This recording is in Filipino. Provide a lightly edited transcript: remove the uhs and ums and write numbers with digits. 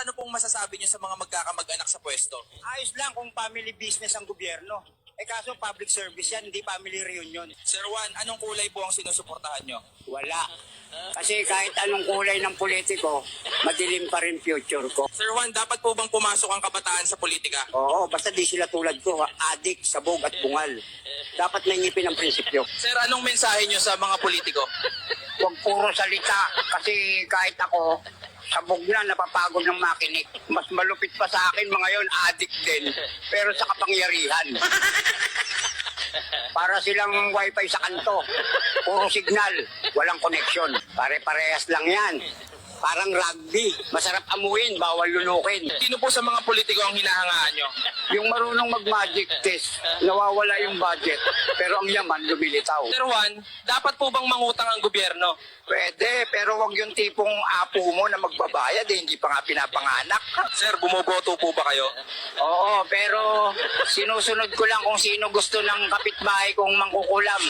ano pong masasabi niyo sa mga magkakamag-anak sa pwesto? Ayos lang kung family business ang gobyerno. Kaso public service yan, hindi family reunion. Sir Juan, anong kulay po ang sinusuportahan niyo? Wala. Kasi kahit anong kulay ng politiko, madilim pa rin future ko. Sir Juan, dapat po bang pumasok ang kabataan sa politika? Oo, basta di sila tulad ko, adik, sabog at bungal. Dapat naingipin ang prinsipyo. Sir, anong mensahe niyo sa mga politiko? Huwag puro salita kasi kahit ako, sabog na, napapagod ng makinig. Mas malupit pa sa akin mga yon, adik din, pero sa kapangyarihan. Para silang wifi sa kanto. Puro signal, walang connection. Pare-parehas lang yan. Parang rugby. Masarap amuin, bawal lunukin. Sino po sa mga politiko ang hinahangaan niyo? Yung marunong mag-magic test, nawawala yung budget. Pero ang yaman, lumilitaw. Sir Juan, dapat po bang mangutang ang gobyerno? Pwede, pero wag yung tipong apo mo na magbabayad, hindi pa nga pinapanganak. Sir, bumoboto po ba kayo? Oo, pero sinusunod ko lang kung sino gusto ng kapitbahay kong mangkukulam.